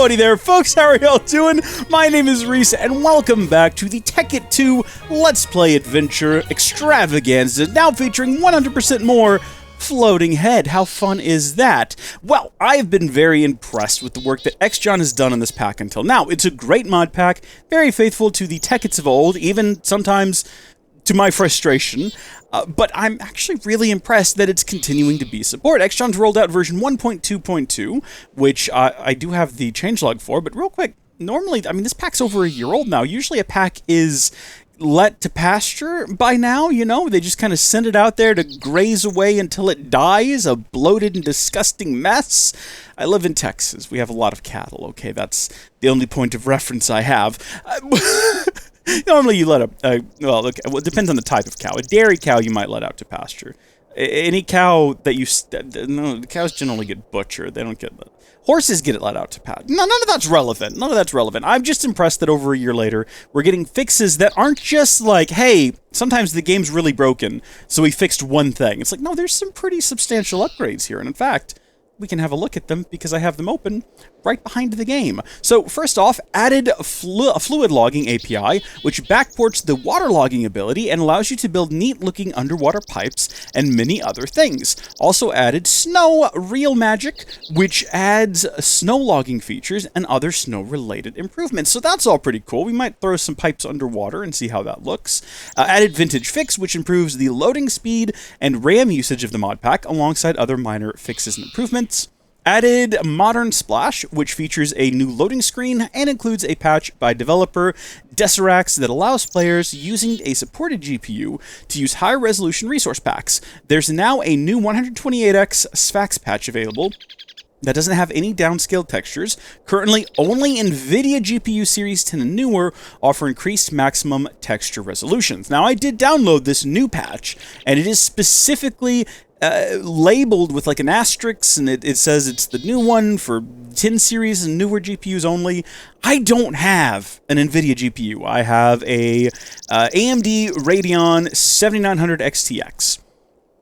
Howdy there, folks. How are y'all doing? My name is Rees, and welcome back to the Tekkit 2 Let's Play Adventure Extravaganza, now featuring 100% more floating head. How fun is that? Well, I've been very impressed with the work that XJohn has done on this pack until now. It's a great mod pack, very faithful to the Tekkits of old, even sometimes to my frustration. But I'm actually really impressed that it's continuing to be supported. XJohn's rolled out version 1.2.2, which I do have the changelog for, but real quick, normally, I mean, this pack's over a year old now. Usually a pack is let to pasture by now, you know? They just kind of send it out there to graze away until it dies, a bloated and disgusting mess. I live in Texas. We have a lot of cattle, okay? That's the only point of reference I have. Normally you let well, it depends on the type of cow. A dairy cow you might let out to pasture. Any cow that you... No, the cows generally get butchered. They don't get... Horses get it let out to pasture. No, none of that's relevant. None of that's relevant. I'm just impressed that over a year later, we're getting fixes that aren't just like, hey, sometimes the game's really broken, so we fixed one thing. It's like, no, there's some pretty substantial upgrades here. And in fact, we can have a look at them because I have them open right behind the game. So first off, added a fluid logging API, which backports the water logging ability and allows you to build neat looking underwater pipes and many other things. Also added snow real magic, which adds snow logging features and other snow related improvements. So that's all pretty cool. We might throw some pipes underwater and see how that looks. Added vintage fix, which improves the loading speed and RAM usage of the mod pack alongside other minor fixes and improvements. Added Modern Splash, which features a new loading screen and includes a patch by developer Deserax that allows players using a supported GPU to use high-resolution resource packs. There's now a new 128x Sphax patch available that doesn't have any downscaled textures. Currently, only NVIDIA GPU Series 10 and newer offer increased maximum texture resolutions. Now, I did download this new patch, and it is specifically labeled with like an asterisk, and it says it's the new one for 10 series and newer GPUs only. I don't have an NVIDIA GPU. I have a AMD Radeon 7900 XTX.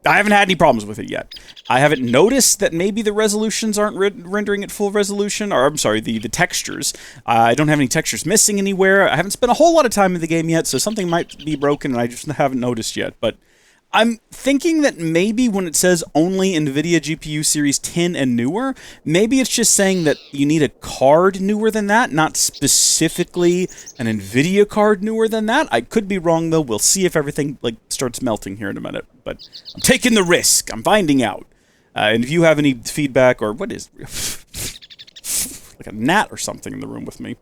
I haven't had any problems with it yet. I haven't noticed that maybe the resolutions aren't rendering at full resolution, or I'm sorry, the textures. I don't have any textures missing anywhere. I haven't spent a whole lot of time in the game yet, so something might be broken and I just haven't noticed yet, but I'm thinking that maybe when it says only NVIDIA GPU Series 10 and newer, maybe it's just saying that you need a card newer than that, not specifically an NVIDIA card newer than that. I could be wrong, though. We'll see if everything starts melting here in a minute. But I'm taking the risk. I'm finding out. And if you have any feedback, or what is... like a gnat or something in the room with me.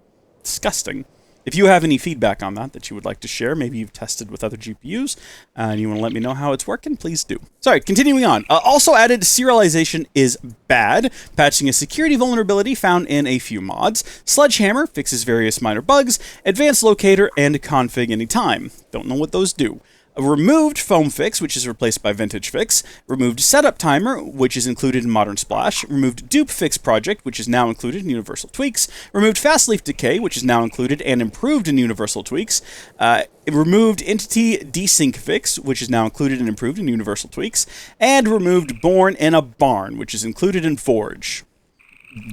Disgusting. If you have any feedback on that you would like to share, maybe you've tested with other GPUs, and you want to let me know how it's working, please do. Sorry, continuing on. Also added, serialization is bad, patching a security vulnerability found in a few mods. Sledgehammer fixes various minor bugs. Advanced locator and config anytime. Don't know what those do. Removed foam fix, which is replaced by vintage fix. Removed setup timer, which is included in modern splash. Removed dupe fix project, which is now included in universal tweaks. Removed fast leaf decay, which is now included and improved in universal tweaks. Removed entity desync fix, which is now included and improved in universal tweaks. And removed born in a barn, which is included in forge.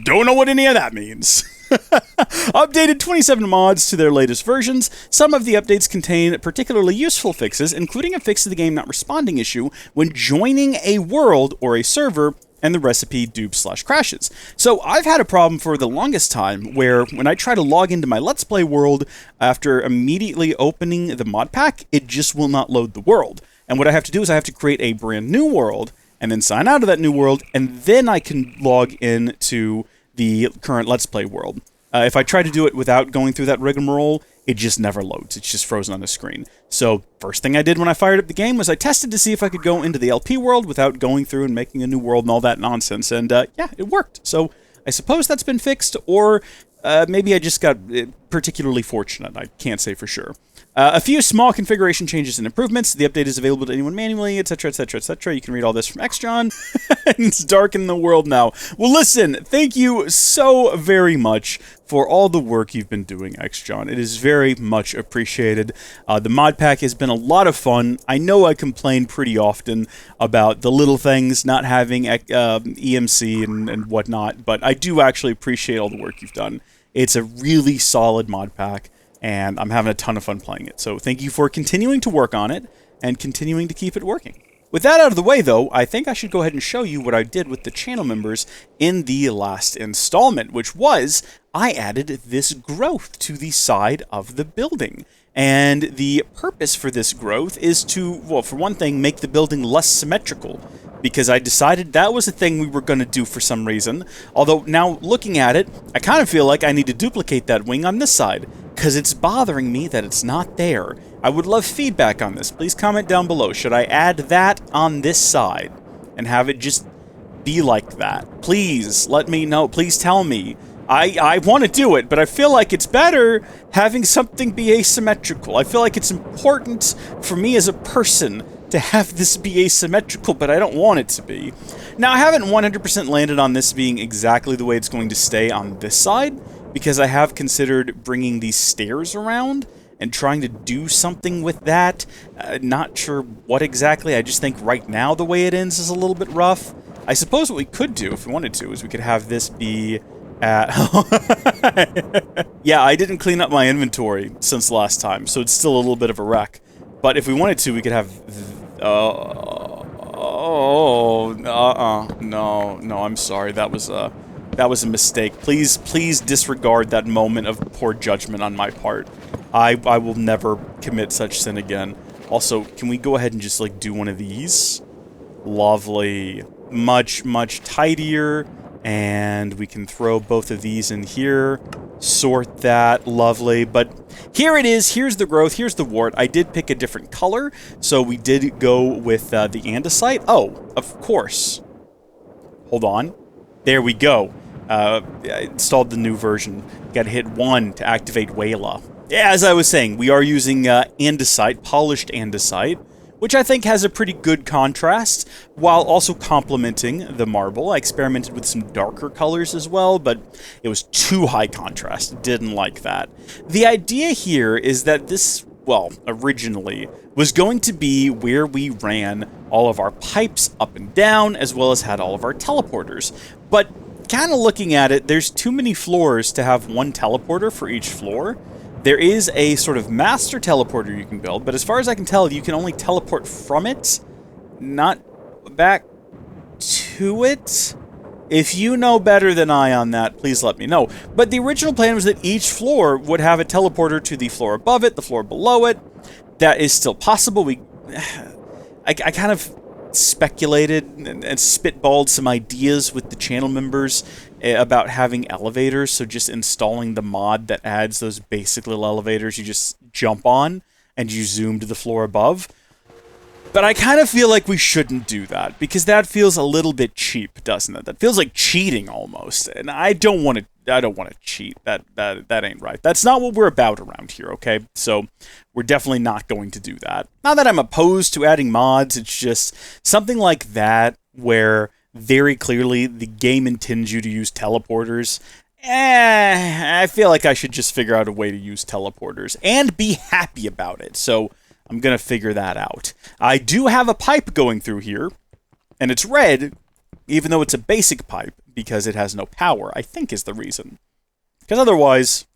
Don't know what any of that means. Updated 27 mods to their latest versions. Some of the updates contain particularly useful fixes, including a fix to the game not responding issue when joining a world or a server and the recipe dupes/crashes. So I've had a problem for the longest time where when I try to log into my Let's Play world after immediately opening the mod pack, it just will not load the world. And what I have to do is I have to create a brand new world and then sign out of that new world, and then I can log into the current Let's Play world. If I try to do it without going through that rigmarole, it just never loads. It's just frozen on the screen. So first thing I did when I fired up the game was I tested to see if I could go into the LP world without going through and making a new world and all that nonsense. And yeah, it worked. So I suppose that's been fixed, or maybe I just got particularly fortunate. I can't say for sure. A few small configuration changes and improvements. The update is available to anyone manually, etc., etc., etc. You can read all this from XJohn. It's dark in the world now. Well, listen, thank you so very much for all the work you've been doing, XJohn. It is very much appreciated. The mod pack has been a lot of fun. I know I complain pretty often about the little things, not having EMC and whatnot, but I do actually appreciate all the work you've done. It's a really solid mod pack, and I'm having a ton of fun playing it. So thank you for continuing to work on it and continuing to keep it working. With that out of the way, though, I think I should go ahead and show you what I did with the channel members in the last installment, which was I added this growth to the side of the building. And the purpose for this growth is to, well, for one thing, make the building less symmetrical, because I decided that was a thing we were going to do for some reason. Although, now looking at it, I kind of feel like I need to duplicate that wing on this side, because it's bothering me that it's not there. I would love feedback on this. Please comment down below. Should I add that on this side and have it just be like that? Please let me know. Please tell me. I want to do it, but I feel like it's better having something be asymmetrical. I feel like it's important for me as a person to have this be asymmetrical, but I don't want it to be. Now, I haven't 100% landed on this being exactly the way it's going to stay on this side, because I have considered bringing these stairs around and trying to do something with that. Not sure what exactly. I just think right now the way it ends is a little bit rough. I suppose what we could do, if we wanted to, is we could have this be at... Yeah, I didn't clean up my inventory since last time, so it's still a little bit of a wreck. But if we wanted to, we could have... No, I'm sorry. That was a mistake. Please disregard that moment of poor judgment on my part. I will never commit such sin again. Also, can we go ahead and just, like, do one of these? Lovely. Much tidier. And we can throw both of these in here. Sort that. Lovely. But here it is. Here's the growth. Here's the wart. I did pick a different color. So we did go with the andesite. Oh, of course. Hold on. There we go. I installed the new version. Gotta hit 1 to activate Wayla. Yeah, as I was saying, we are using andesite, polished andesite, which I think has a pretty good contrast, while also complementing the marble. I experimented with some darker colors as well, but it was too high contrast. Didn't like that. The idea here is that this, well, originally, was going to be where we ran all of our pipes up and down, as well as had all of our teleporters. But kind of looking at it, there's too many floors to have one teleporter for each floor. There is a sort of master teleporter you can build, but as far as I can tell, you can only teleport from it, not back to it. If you know better than I on that, please let me know. But the original plan was that each floor would have a teleporter to the floor above it, the floor below it. That is still possible. I kind of speculated and spitballed some ideas with the channel members about having elevators, so just installing the mod that adds those basic little elevators you just jump on and you zoom to the floor above. But I kind of feel like we shouldn't do that, because that feels a little bit cheap, doesn't it? That feels like cheating almost, and I don't want to cheat. That ain't right. That's not what we're about around here, okay? So we're definitely not going to do that. Not that I'm opposed to adding mods, it's just something like that where very clearly the game intends you to use teleporters. I feel like I should just figure out a way to use teleporters and be happy about it. So I'm going to figure that out. I do have a pipe going through here, and it's red, even though it's a basic pipe, because it has no power, I think is the reason. Because otherwise,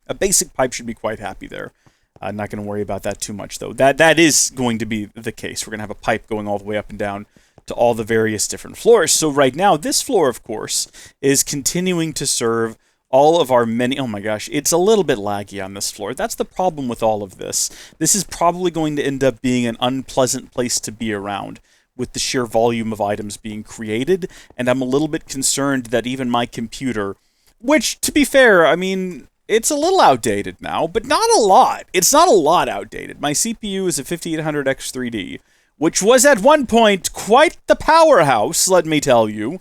a basic pipe should be quite happy there. I'm not going to worry about that too much, though. That is going to be the case. We're going to have a pipe going all the way up and down to all the various different floors. So right now, this floor, of course, is continuing to serve all of our many... Oh my gosh, it's a little bit laggy on this floor. That's the problem with all of this. This is probably going to end up being an unpleasant place to be around, with the sheer volume of items being created, and I'm a little bit concerned that even my computer, which, to be fair, I mean, it's a little outdated now, but not a lot. It's not a lot outdated. My CPU is a 5800X3D, which was at one point quite the powerhouse, let me tell you.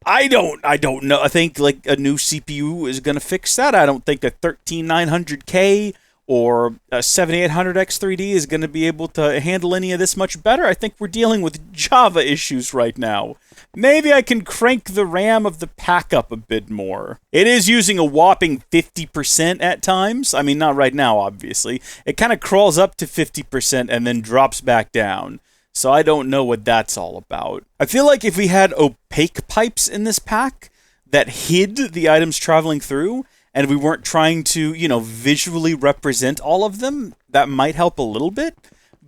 I don't know. I think like a new CPU is going to fix that. I don't think a 13900K or a 7800X3D is going to be able to handle any of this much better. I think we're dealing with Java issues right now. Maybe I can crank the RAM of the pack up a bit more. It is using a whopping 50% at times. I mean, not right now, obviously. It kind of crawls up to 50% and then drops back down. So I don't know what that's all about. I feel like if we had opaque pipes in this pack that hid the items traveling through, and we weren't trying to, visually represent all of them, that might help a little bit.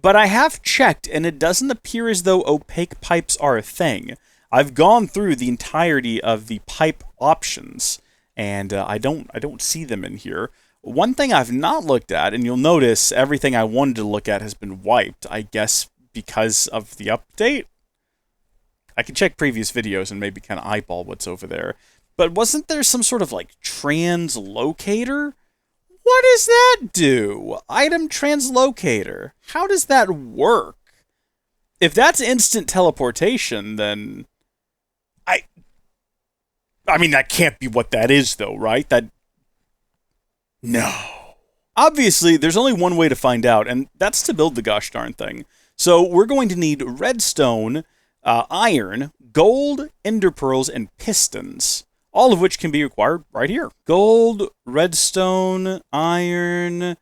But I have checked, and it doesn't appear as though opaque pipes are a thing. I've gone through the entirety of the pipe options, and I don't see them in here. One thing I've not looked at, and you'll notice everything I wanted to look at has been wiped, I guess because of the update? I can check previous videos and maybe kind of eyeball what's over there. But wasn't there some sort of, translocator? What does that do? Item translocator. How does that work? If that's instant teleportation, then... I mean, that can't be what that is, though, right? No. Obviously, there's only one way to find out, and that's to build the gosh darn thing. So we're going to need redstone, iron, gold, ender pearls, and pistons. All of which can be acquired right here. Gold, redstone, iron,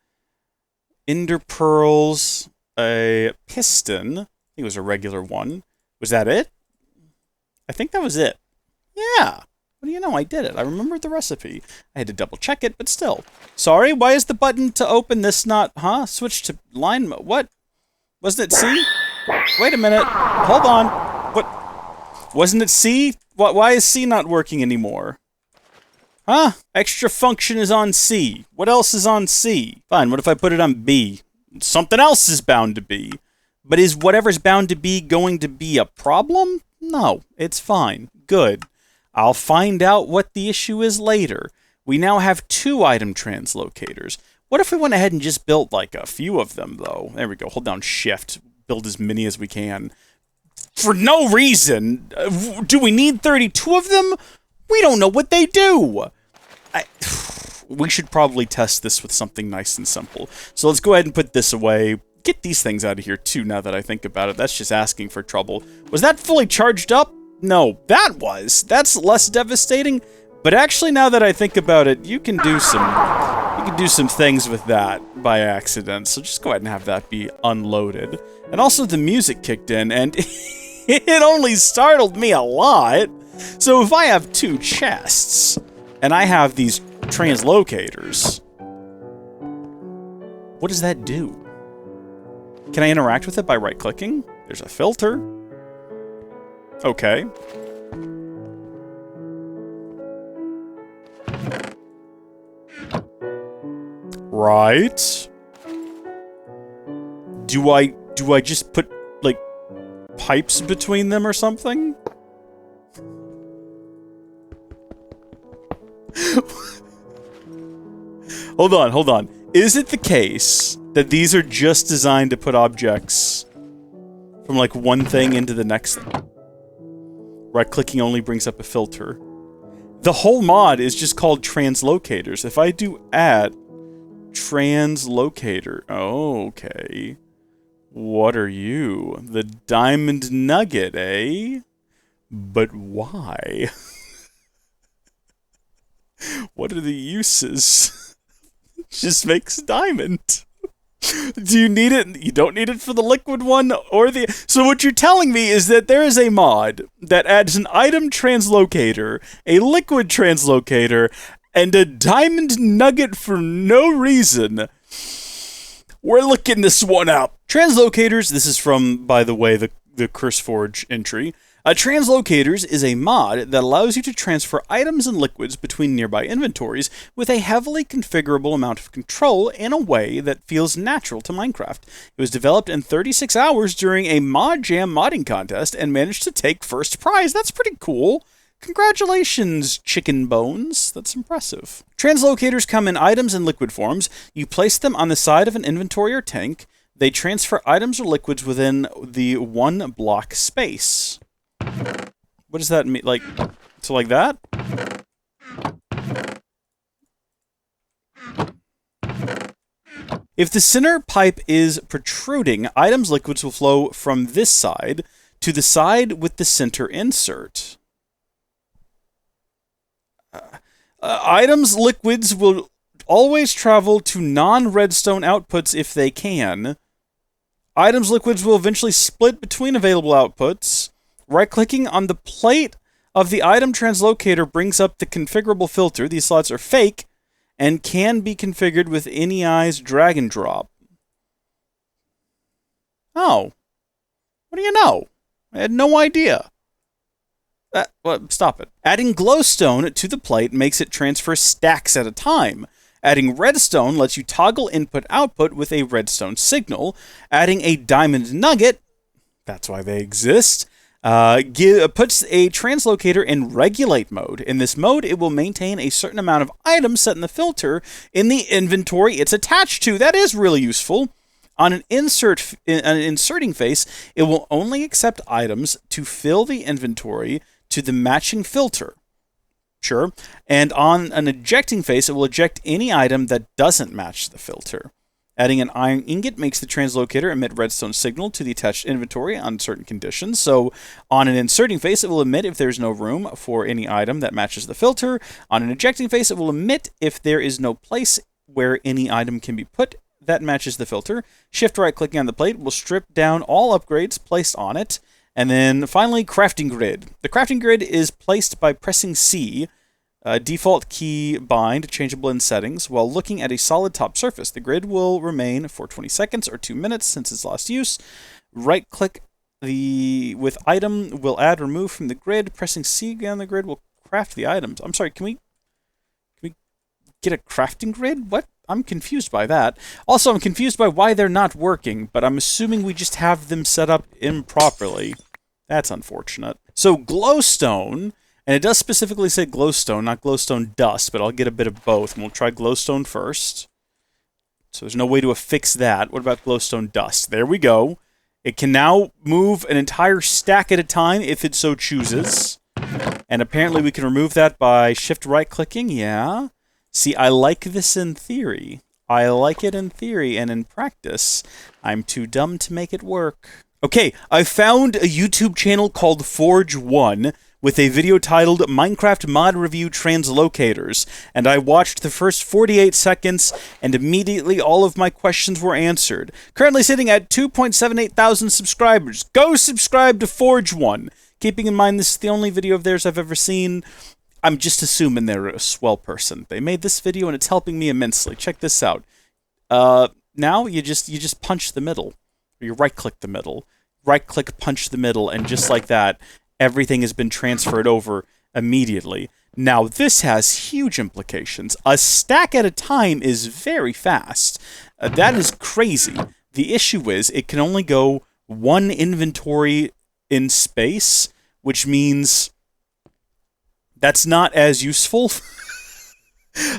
ender pearls, a piston. I think it was a regular one. Was that it? I think that was it. Yeah. What do you know? I did it. I remembered the recipe. I had to double check it, but still. Sorry, why is the button to open this not... Switch to line... What? Wasn't it C? Wait a minute. Hold on. What? Wasn't it C? Why is C not working anymore? Extra function is on C. What else is on C? Fine, what if I put it on B? Something else is bound to be. But is whatever's bound to be going to be a problem? No, it's fine. Good. I'll find out what the issue is later. We now have 2 item translocators. What if we went ahead and just built a few of them, though? There we go. Hold down Shift. Build as many as we can. For no reason. Do we need 32 of them? We don't know what they do. We should probably test this with something nice and simple. So let's go ahead and put this away. Get these things out of here, too, now that I think about it. That's just asking for trouble. Was that fully charged up? No, that was. That's less devastating. But actually, now that I think about it, you can do some things with that by accident. So just go ahead and have that be unloaded. And also the music kicked in, and it only startled me a lot. So if I have 2 chests, and I have these translocators, what does that do? Can I interact with it by right-clicking? There's a filter. Okay. Right. Do I just put, pipes between them or something? Hold on. Is it the case that these are just designed to put objects from, one thing into the next thing? Right-clicking only brings up a filter. The whole mod is just called Translocators. If I do add Translocator... Oh, okay. What are you? The diamond nugget, eh? But why? What are the uses? Just makes diamond. Do you need it? You don't need it for the liquid one or the... So what you're telling me is that there is a mod that adds an item translocator, a liquid translocator, and a diamond nugget for no reason. We're looking this one up. Translocators, this is from, by the way, the CurseForge entry. Translocators is a mod that allows you to transfer items and liquids between nearby inventories with a heavily configurable amount of control in a way that feels natural to Minecraft. It was developed in 36 hours during a Mod Jam modding contest and managed to take first prize. That's pretty cool. Congratulations, chicken bones. That's impressive. Translocators come in items and liquid forms. You place them on the side of an inventory or tank. They transfer items or liquids within the 1 block space. What does that mean? So like that? If the center pipe is protruding, items liquids will flow from this side to the side with the center insert. Items liquids will always travel to non-redstone outputs if they can. Items liquids will eventually split between available outputs. Right-clicking on the plate of the item translocator brings up the configurable filter. These slots are fake and can be configured with NEI's drag and drop. Oh. What do you know? I had no idea. Well, stop it. Adding glowstone to the plate makes it transfer stacks at a time. Adding redstone lets you toggle input-output with a redstone signal. Adding a diamond nugget, that's why they exist, puts a translocator in regulate mode. In this mode, it will maintain a certain amount of items set in the filter in the inventory it's attached to. That is really useful. On an inserting face, it will only accept items to fill the inventory to the matching filter. Sure. And on an ejecting face, it will eject any item that doesn't match the filter. Adding an iron ingot makes the translocator emit redstone signal to the attached inventory on certain conditions. So on an inserting face, it will emit if there's no room for any item that matches the filter. On an ejecting face, it will emit if there is no place where any item can be put that matches the filter. Shift right-clicking on the plate will strip down all upgrades placed on it. And then finally, crafting grid. The crafting grid is placed by pressing C, default key bind, changeable in settings, while looking at a solid top surface. The grid will remain for 20 seconds or 2 minutes since its last use. Right-click with item will add remove from the grid. Pressing C again on the grid will craft the items. I'm sorry, can we get a crafting grid? What? I'm confused by that. Also, I'm confused by why they're not working, but I'm assuming we just have them set up improperly. That's unfortunate. So, glowstone, and it does specifically say glowstone, not glowstone dust, but I'll get a bit of both, and we'll try glowstone first. So there's no way to affix that. What about glowstone dust? There we go. It can now move an entire stack at a time if it so chooses. And apparently we can remove that by shift right-clicking, yeah. See, I like this in theory. I like it in theory, and in practice, I'm too dumb to make it work. Okay, I found a YouTube channel called Forge1 with a video titled Minecraft Mod Review Translocators, and I watched the first 48 seconds, and immediately all of my questions were answered. Currently sitting at 2.78 thousand subscribers. Go subscribe to Forge1! Keeping in mind this is the only video of theirs I've ever seen, I'm just assuming they're a swell person. They made this video and it's helping me immensely. Check this out. Now you just punch the middle. Or you right-click the middle. Right-click, punch the middle, and just like that, everything has been transferred over immediately. Now, this has huge implications. A stack at a time is very fast. That is crazy. The issue is it can only go one inventory in space, which means that's not as useful.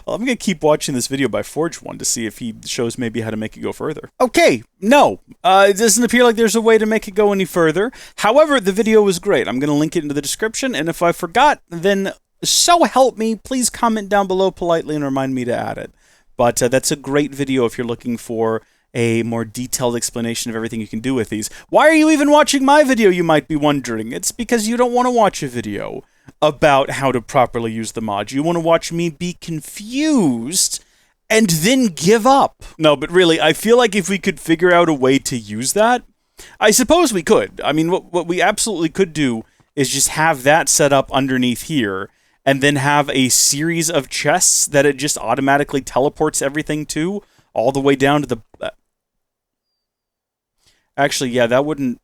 Well, I'm going to keep watching this video by Forge1 to see if he shows maybe how to make it go further. Okay, no. It doesn't appear like there's a way to make it go any further. However, the video was great. I'm going to link it into the description, and if I forgot, then so help me, please comment down below politely and remind me to add it. But that's a great video if you're looking for a more detailed explanation of everything you can do with these. Why are you even watching my video, you might be wondering? It's because you don't want to watch a video about how to properly use the mod. You want to watch me be confused and then give up. No, but really, I feel like if we could figure out a way to use that, I suppose we could. I mean, what we absolutely could do is just have that set up underneath here and then have a series of chests that it just automatically teleports everything to, all the way down to the... Actually, yeah, that wouldn't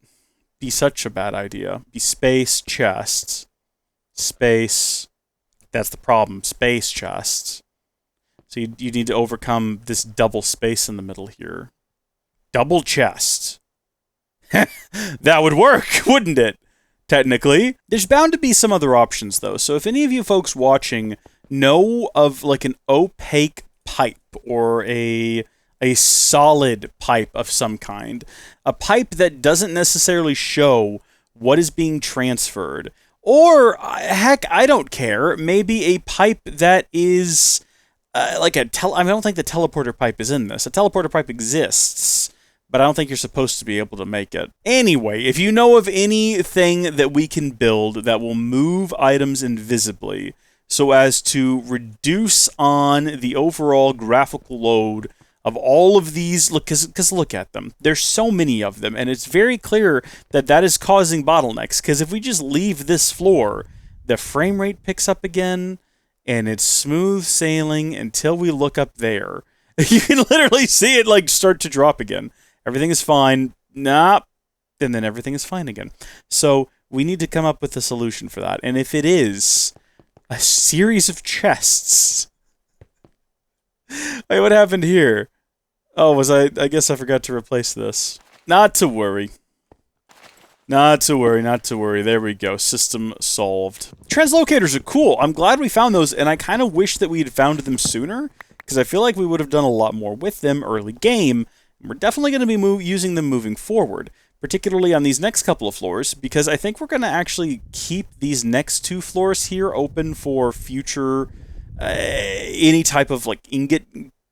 be such a bad idea. Be space, chests, space, that's the problem, space, chests. So you need to overcome this double space in the middle here. Double chest. That would work, wouldn't it? Technically. There's bound to be some other options, though. So if any of you folks watching know of, like, an opaque pipe or a solid pipe of some kind, a pipe that doesn't necessarily show what is being transferred, or, heck, I don't care, maybe a pipe that is like I don't think the teleporter pipe is in this. A teleporter pipe exists, but I don't think you're supposed to be able to make it. Anyway, if you know of anything that we can build that will move items invisibly so as to reduce on the overall graphical load of all of these, because look at them. There's so many of them, and it's very clear that that is causing bottlenecks, because if we just leave this floor, the frame rate picks up again, and it's smooth sailing until we look up there. You can literally see it like start to drop again. Everything is fine. Nah. And then everything is fine again. So we need to come up with a solution for that. And if it is a series of chests. Wait, what happened here? Oh, I guess I forgot to replace this. Not to worry. Not to worry, not to worry. There we go. System solved. Translocators are cool. I'm glad we found those, and I kind of wish that we had found them sooner, because I feel like we would have done a lot more with them early game. We're definitely going to be using them moving forward, particularly on these next couple of floors, because I think we're going to actually keep these next 2 floors here open for future any type of like ingot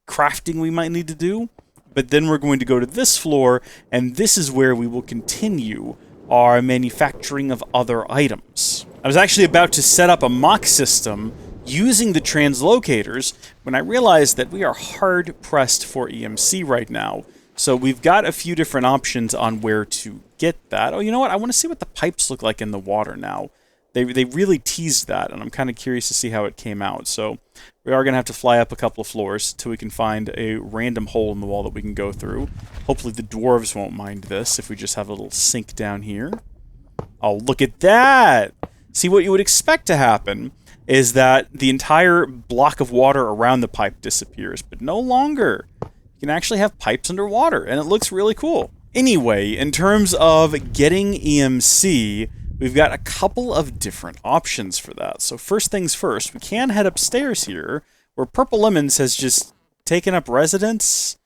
crafting we might need to do. But then we're going to go to this floor, and this is where we will continue our manufacturing of other items. I was actually about to set up a mock system using the translocators when I realized that we are hard-pressed for EMC right now. So we've got a few different options on where to get that. Oh, you know what? I want to see what the pipes look like in the water now. They really teased that, and I'm kind of curious to see how it came out. So we are going to have to fly up a couple of floors till we can find a random hole in the wall that we can go through. Hopefully the dwarves won't mind this if we just have a little sink down here. Oh, look at that! See, what you would expect to happen is that the entire block of water around the pipe disappears, but no longer. You can actually have pipes underwater, and it looks really cool. Anyway, in terms of getting EMC, we've got a couple of different options for that. So first things first, we can head upstairs here, where Purple Lemons has just taken up residence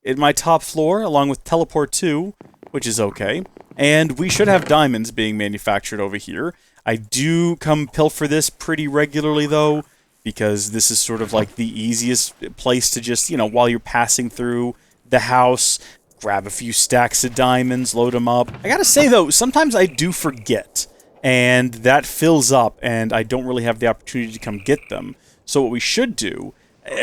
in my top floor, along with Teleport 2, which is okay. And we should have diamonds being manufactured over here. I do come pilfer this pretty regularly, though, because this is sort of like the easiest place to just, you know, while you're passing through the house, grab a few stacks of diamonds, load them up. I gotta say, though, sometimes I do forget, and that fills up, and I don't really have the opportunity to come get them. So what we should do,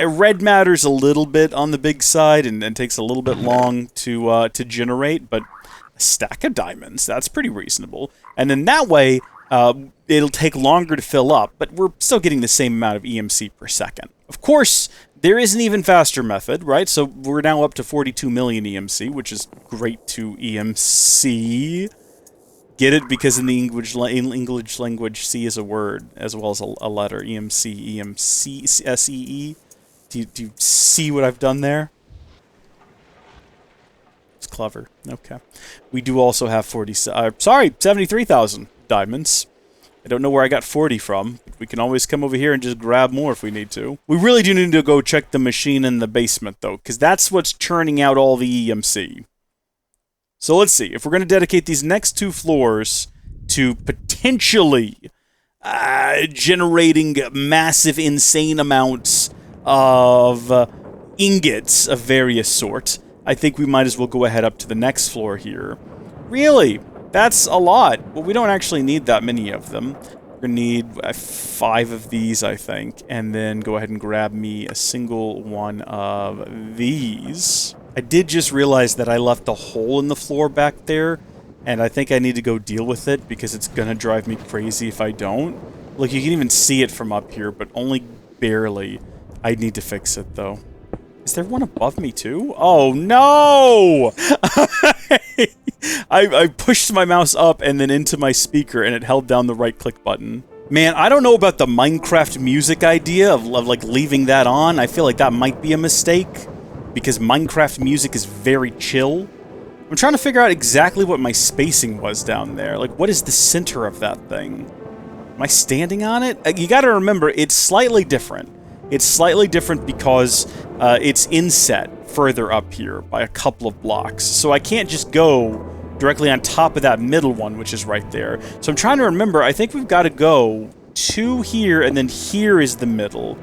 red matter's a little bit on the big side, and takes a little bit long to generate, but a stack of diamonds, that's pretty reasonable. And then that way, it'll take longer to fill up, but we're still getting the same amount of EMC per second. Of course, there is an even faster method, right? So we're now up to 42 million EMC, which is great to EMC. Get it? Because in the English language, C is a word, as well as a letter. EMC, EMC, S-E-E. Do you see what I've done there? It's clever. Okay. We do also have 73,000 diamonds. I don't know where I got 40 from, but we can always come over here and just grab more if we need to. We really do need to go check the machine in the basement, though, because that's what's churning out all the EMC. So let's see. If we're going to dedicate these next 2 floors to potentially generating massive, insane amounts of ingots of various sorts, I think we might as well go ahead up to the next floor here. Really? That's a lot. Well, we don't actually need that many of them. We're going to need 5 of these, I think, and then go ahead and grab me a single one of these. I did just realize that I left a hole in the floor back there, and I think I need to go deal with it because it's going to drive me crazy if I don't. Look, you can even see it from up here, but only barely. I need to fix it, though. Is there one above me, too? Oh, no! I pushed my mouse up and then into my speaker, and it held down the right-click button. Man, I don't know about the Minecraft music idea of like, leaving that on. I feel like that might be a mistake, because Minecraft music is very chill. I'm trying to figure out exactly what my spacing was down there. Like, what is the center of that thing? Am I standing on it? You gotta remember, it's slightly different. It's slightly different because it's inset further up here by a couple of blocks. So I can't just go directly on top of that middle one, which is right there. So I'm trying to remember, I think we've got to go to here, and then here is the middle.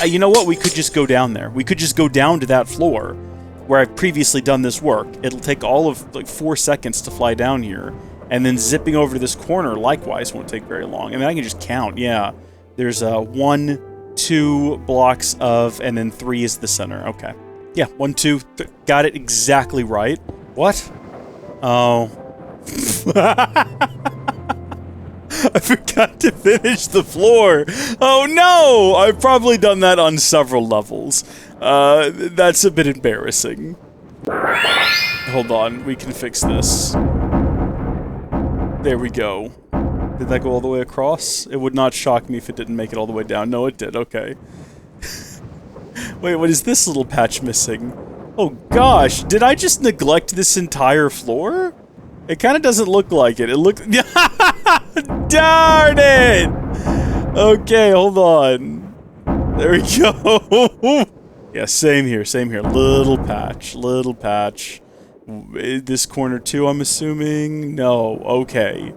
You know what? We could just go down there. We could just go down to that floor where I've previously done this work. It'll take all of, like, 4 seconds to fly down here. And then zipping over to this corner, likewise, won't take very long. I mean, I can just count, yeah. There's 1, 2 blocks of, and then 3 is the center. Okay. Yeah, 1, 2, got it exactly right. What? Oh. I forgot to finish the floor. Oh no! I've probably done that on several levels. That's a bit embarrassing. Hold on, we can fix this. There we go. Did that go all the way across? It would not shock me if it didn't make it all the way down. No, it did. Okay. Wait, what is this little patch missing? Oh gosh, did I just neglect this entire floor? It kind of doesn't look like it. It looks... Darn it! Okay, hold on. There we go. Yeah, same here, same here. Little patch, little patch. This corner too, I'm assuming? No, okay.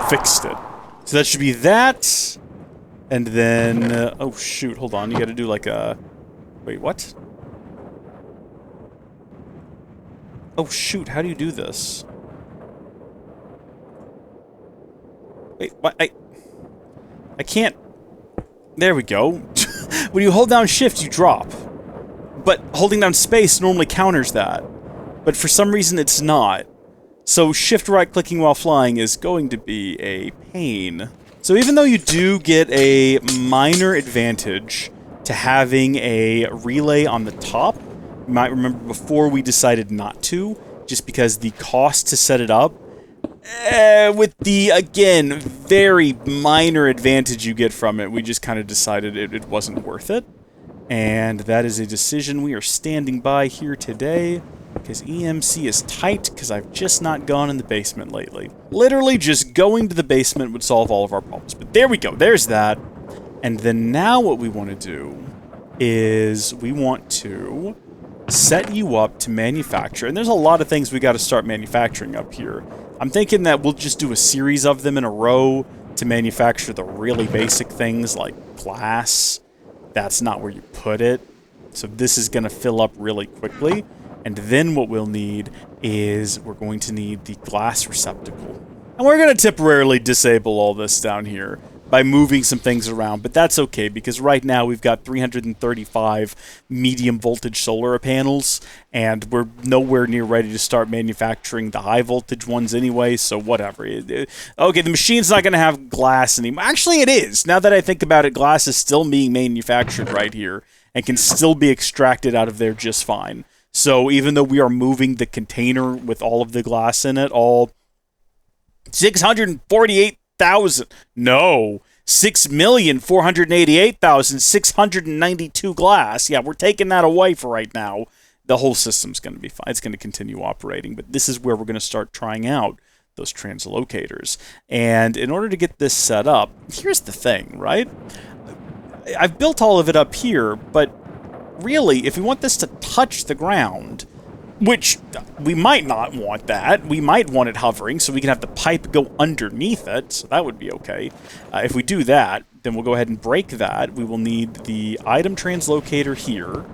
Fixed it. So that should be that. And then... oh shoot, hold on. You gotta do like a... Wait, what? Oh shoot, how do you do this? Wait, what? I can't... There we go. When you hold down shift, you drop. But holding down space normally counters that. But for some reason, it's not. So shift right-clicking while flying is going to be a pain. So even though you do get a minor advantage to having a relay on the top, you might remember before we decided not to, just because the cost to set it up, with the, again, very minor advantage you get from it, we just kind of decided it wasn't worth it. And that is a decision we are standing by here today, because EMC is tight, because I've just not gone in the basement lately. Literally, just going to the basement would solve all of our problems. But there we go, there's that. And then now what we want to do is we want to set you up to manufacture, and there's a lot of things we got to start manufacturing up here. I'm thinking that we'll just do a series of them in a row to manufacture the really basic things like glass. That's not where you put it. So this is going to fill up really quickly. And then what we'll need is we're going to need the glass receptacle. And we're going to temporarily disable all this down here by moving some things around, but that's okay, because right now we've got 335 medium voltage solar panels, and we're nowhere near ready to start manufacturing the high voltage ones anyway, so whatever. Okay, the machine's not going to have glass anymore. Actually, it is. Now that I think about it, glass is still being manufactured right here, and can still be extracted out of there just fine. So even though we are moving the container with all of the glass in it, all 648,000. No. 6,488,692 glass. Yeah, we're taking that away for right now. The whole system's going to be fine. It's going to continue operating, but this is where we're going to start trying out those translocators. And in order to get this set up, here's the thing, right? I've built all of it up here, but really, if we want this to touch the ground, which we might not want that. We might want it hovering so we can have the pipe go underneath it, so that would be okay. If we do that, then we'll go ahead and break that. We will need the item translocator here,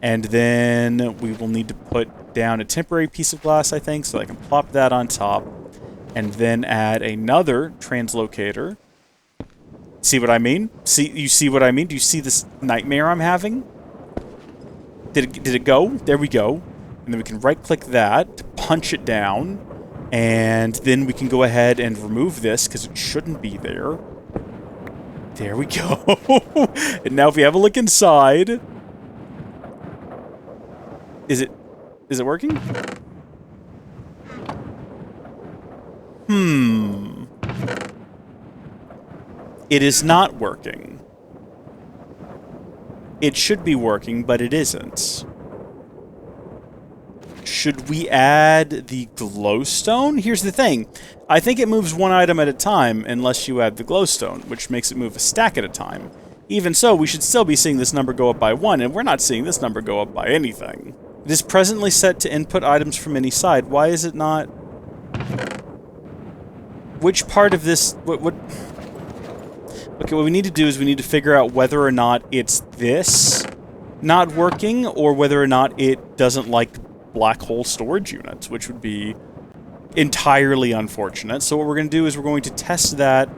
and then we will need to put down a temporary piece of glass, I think, so I can plop that on top, and then add another translocator. See what I mean? You see what I mean? Do you see this nightmare I'm having? Did it go? There we go. And then we can right-click that to punch it down, and then we can go ahead and remove this, because it shouldn't be there. There we go. And now if we have a look inside... Is it working? It is not working. It should be working, but it isn't. Should we add the glowstone? Here's the thing. I think it moves one item at a time unless you add the glowstone, which makes it move a stack at a time. Even so, we should still be seeing this number go up by 1, and we're not seeing this number go up by anything. It is presently set to input items from any side. Why is it not... Which part of this... What... Okay, what we need to do is we need to figure out whether or not it's this not working, or whether or not it doesn't like black hole storage units, which would be entirely unfortunate. So what we're going to do is we're going to test that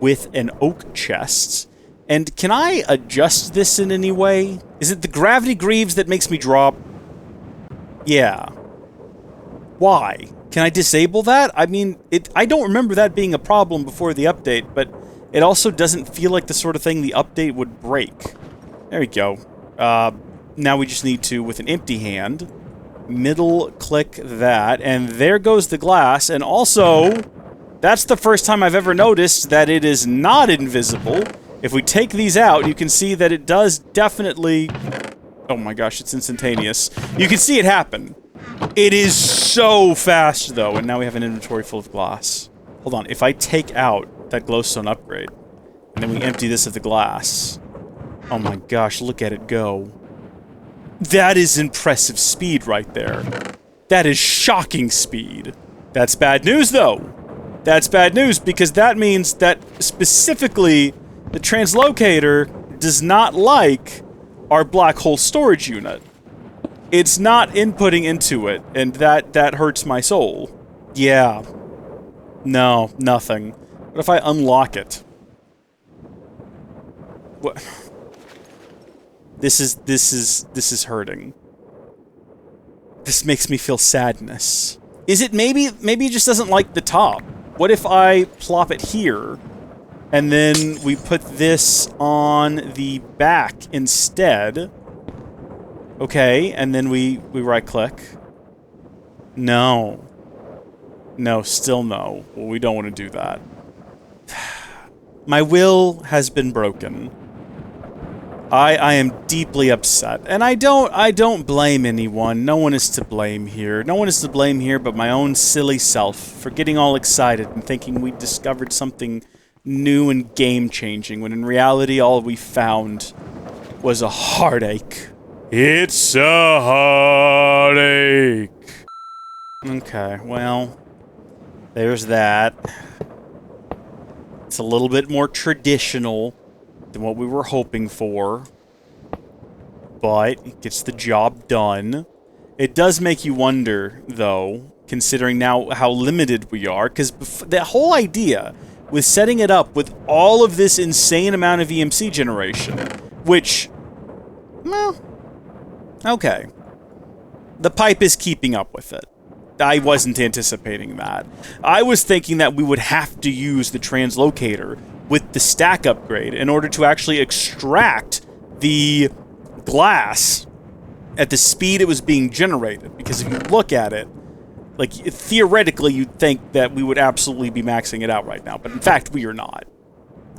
with an oak chest. And can I adjust this in any way? Is it the gravity greaves that makes me drop? Yeah. Why? Can I disable that? I mean, I don't remember that being a problem before the update, but it also doesn't feel like the sort of thing the update would break. There we go. Now we just need to, with an empty hand, middle click that, and there goes the glass, and also, that's the first time I've ever noticed that it is not invisible. If we take these out, you can see that it does definitely... Oh my gosh, it's instantaneous. You can see it happen. It is so fast, though, and now we have an inventory full of glass. Hold on, if I take out that glowstone upgrade, and then we empty this of the glass... Oh my gosh, look at it go. That is impressive speed right there. That is shocking speed. That's bad news, though. That's bad news, because that means that, specifically, the Translocator does not like our black hole storage unit. It's not inputting into it, and that hurts my soul. Yeah. No, nothing. What if I unlock it? What? This is hurting. This makes me feel sadness. Is it maybe it just doesn't like the top? What if I plop it here, and then we put this on the back instead? Okay, and then we right-click. No. No, still no. Well, we don't want to do that. My will has been broken. I am deeply upset, and I don't blame anyone. No one is to blame here. No one is to blame here but my own silly self for getting all excited and thinking we discovered something new and game-changing, when in reality all we found was a heartache. It's a heartache. Okay, well, there's that. It's a little bit more traditional than what we were hoping for, but it gets the job done. It does make you wonder, though, considering now how limited we are, because the whole idea with setting it up with all of this insane amount of EMC generation, which, well, okay. The pipe is keeping up with it. I wasn't anticipating that. I was thinking that we would have to use the Translocator with the stack upgrade in order to actually extract the glass at the speed it was being generated. Because if you look at it, like, theoretically, you'd think that we would absolutely be maxing it out right now. But in fact, we are not.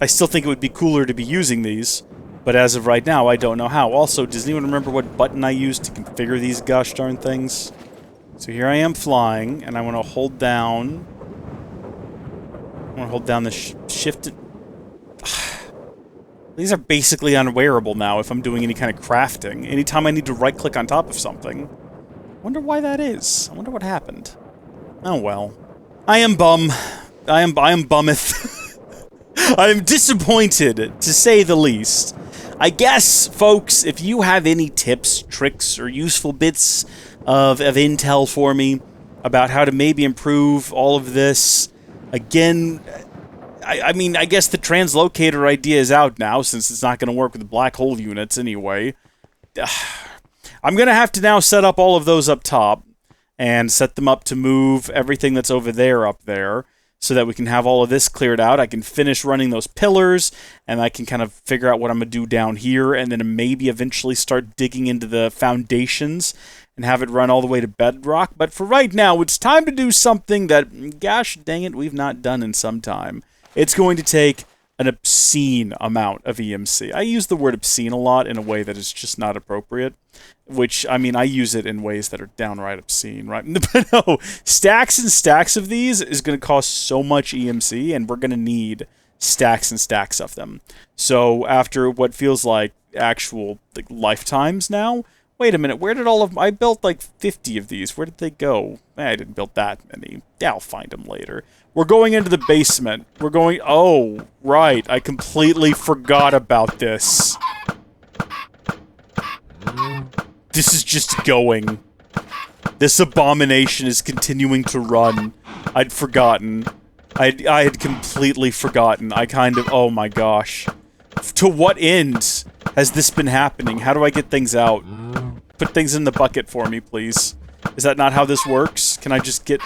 I still think it would be cooler to be using these, but as of right now, I don't know how. Also, does anyone remember what button I used to configure these gosh darn things? So here I am flying, and I want to hold down... the shift... These are basically unwearable now if I'm doing any kind of crafting. Anytime I need to right-click on top of something. Wonder why that is. I wonder what happened. Oh well. I am bum. I am bummeth. I am disappointed, to say the least. I guess, folks, if you have any tips, tricks, or useful bits of intel for me about how to maybe improve all of this, again... I mean, I guess the Translocator idea is out now, since it's not going to work with the black hole units anyway. I'm going to have to now set up all of those up top, and set them up to move everything that's over there up there, so that we can have all of this cleared out. I can finish running those pillars, and I can kind of figure out what I'm going to do down here, and then maybe eventually start digging into the foundations, and have it run all the way to bedrock. But for right now, it's time to do something that, gosh dang it, we've not done in some time. It's going to take an obscene amount of EMC. I use the word obscene a lot in a way that is just not appropriate, which, I mean, I use it in ways that are downright obscene, right? But no, stacks and stacks of these is going to cost so much EMC, and we're going to need stacks and stacks of them. So after what feels like actual lifetimes now, Wait a minute, where did all of... I built like 50 of these. Where did they go? I didn't build that many. Yeah, I'll find them later. We're going into the basement. We're going... Oh, right. I completely forgot about this. This is just going. This abomination is continuing to run. I'd forgotten. I had completely forgotten. I kind of... Oh my gosh. To what end has this been happening? How do I get things out? Put things in the bucket for me, please. Is that not how this works? Can I just get...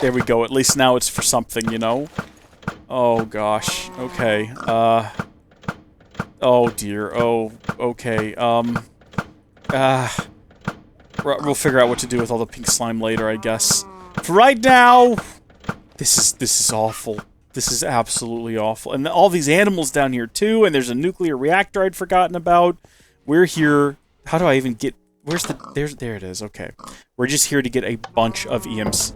There we go. At least now it's for something, you know? Oh, gosh. Okay. Oh, dear. Oh, okay. We'll figure out what to do with all the pink slime later, I guess. For right now... This is awful. This is absolutely awful. And all these animals down here, too, and there's a nuclear reactor I'd forgotten about. We're here... How do I even get... Where's the... There it is. Okay. We're just here to get a bunch of EMs.